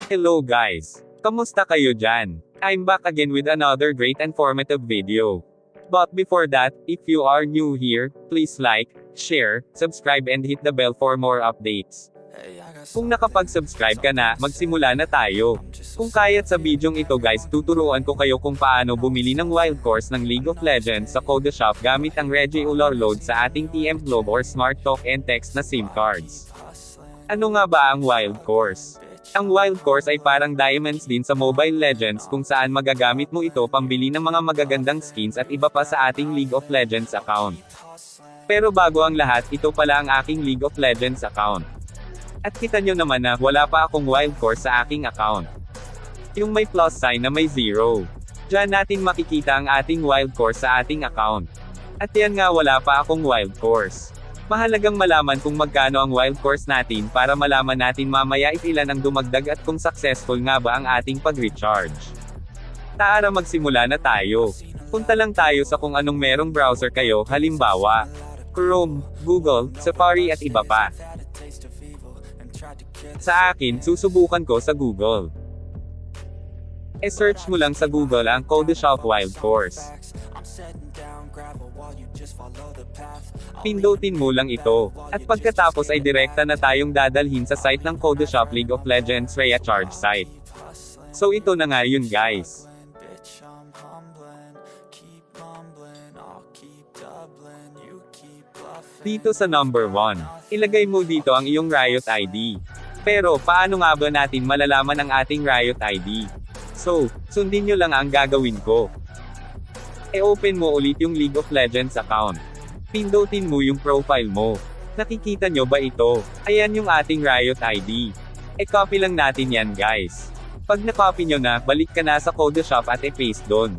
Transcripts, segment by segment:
Hello guys! Kamusta kayo dyan? I'm back again with another great and informative video. But before that, if you are new here, please like, share, subscribe and hit the bell for more updates. Kung nakapag-subscribe ka na, magsimula na tayo. Kung kaya't sa bidyong ito guys, tuturuan ko kayo kung paano bumili ng wild course ng League of Legends sa Codeshop gamit ang Reggie-Ular load sa ating TM Globe or Smart Talk and Text na SIM cards. Ano nga ba ang wild course? Ang wild course ay parang diamonds din sa Mobile Legends kung saan magagamit mo ito pambili ng mga magagandang skins at iba pa sa ating League of Legends account. Pero bago ang lahat, ito pala ang aking League of Legends account. At kita nyo naman na wala pa akong wild course sa aking account. Yung may plus sign na may 0. Diyan natin makikita ang ating wild course sa ating account. At yan nga wala pa akong wild course. Mahalagang malaman kung magkano ang wild course natin para malaman natin mamaya if ilan ang dumagdag at kung successful nga ba ang ating pag-recharge. Tara magsimula na tayo. Punta lang tayo sa kung anong merong browser kayo, halimbawa, Chrome, Google, Safari at iba pa. Sa akin, susubukan ko sa Google. E-search mo lang sa Google ang Codeshop Wild Course. Pindutin mo lang ito. At pagkatapos ay direkta na tayong dadalhin sa site ng Codeshop League of Legends Recharge site. So ito na nga yun guys. Dito sa number 1, ilagay mo dito ang iyong Riot ID. Pero, paano nga ba natin malalaman ang ating Riot ID? So, sundin nyo lang ang gagawin ko. E-open mo ulit yung League of Legends account. Pindutin mo yung profile mo. Nakikita nyo ba ito? Ayan yung ating Riot ID. E-copy lang natin yan guys. Pag na-copy nyo na, balik ka na sa Codeshop at e-paste doon.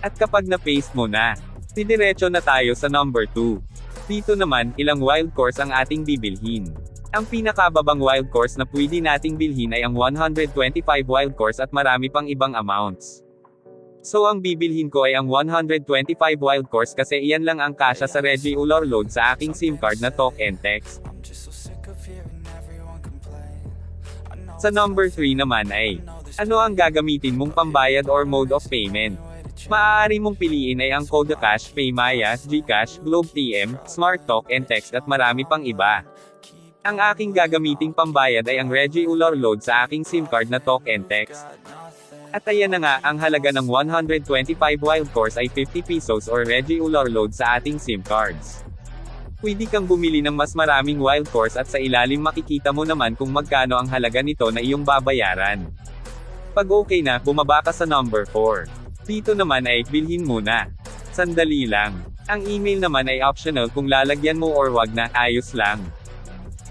At kapag na-paste mo na, didiretso na tayo sa number 2. Dito naman, ilang wild course ang ating bibilhin. Ang pinakababang wild course na pwede nating bilhin ay ang 125 wild course at marami pang ibang amounts. So ang bibilhin ko ay ang 125 wild course kasi iyan lang ang kasya sa Reggie-Ular load sa aking SIM card na Talk and Text. Sa number 3 naman ay, ano ang gagamitin mong pambayad or mode of payment? Maaari mong piliin ay ang Codecash, Paymaya, GCash, Globe TM, Smart Talk and Text at marami pang iba. Ang aking gagamiting pambayad ay ang Reggie-Ular load sa aking SIM card na Talk and Text. At ayan na nga, ang halaga ng 125 wild course ay 50 pesos or Reggie-Ular load sa ating SIM cards. Pwede kang bumili ng mas maraming wild course at sa ilalim makikita mo naman kung magkano ang halaga nito na iyong babayaran. Pag okay na, bumaba ka sa number 4. Dito naman ay, bilhin muna. Sandali lang. Ang email naman ay optional kung lalagyan mo or wag na, ayos lang.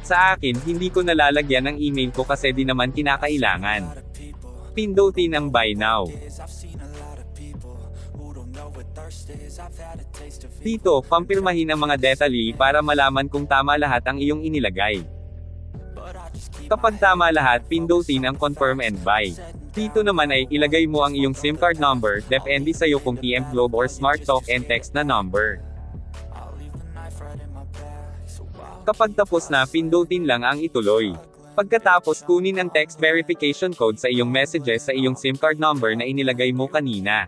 Sa akin, hindi ko nalalagyan ng email ko kasi di naman kinakailangan. Pindutin ang buy now. Dito, pampirmahin ang mga detalye para malaman kung tama lahat ang iyong inilagay. Kapag tama lahat, pindutin ang confirm and buy. Dito naman ay, ilagay mo ang iyong SIM card number, depende sa'yo kung TM Globe or Smart Talk and Text na number. Kapag tapos na, pindutin lang ang ituloy. Pagkatapos kunin ang text verification code sa iyong messages sa iyong SIM card number na inilagay mo kanina.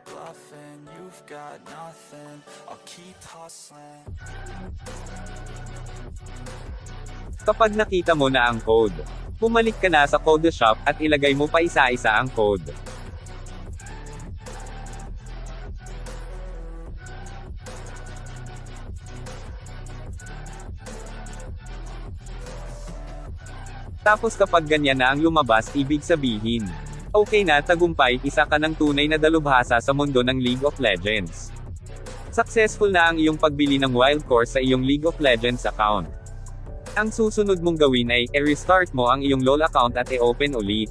Kapag nakita mo na ang code, bumalik ka na sa Codeshop at ilagay mo pa isa-isa ang code. Tapos kapag ganyan na ang lumabas, ibig sabihin, okay na, tagumpay, isa ka ng tunay na dalubhasa sa mundo ng League of Legends. Successful na ang iyong pagbili ng wild course sa iyong League of Legends account. Ang susunod mong gawin ay, i-restart mo ang iyong LOL account at i-open ulit.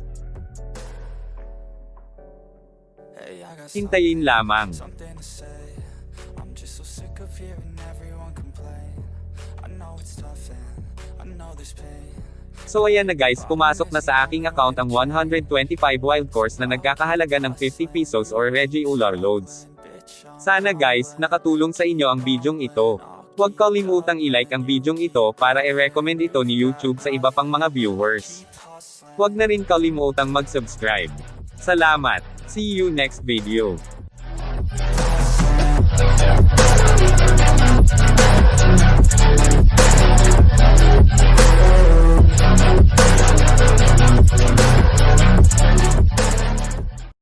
Hintayin lamang. So ayan na guys, pumasok na sa aking account ang 125 wild course na nagkakahalaga ng 50 pesos or Reggie-Ular loads. Sana guys, nakatulong sa inyo ang bidyong ito. Huwag kalimutang i-like ang bidyong ito para i-recommend ito ni YouTube sa iba pang mga viewers. Huwag na rin kalimutang mag-subscribe. Salamat! See you next video.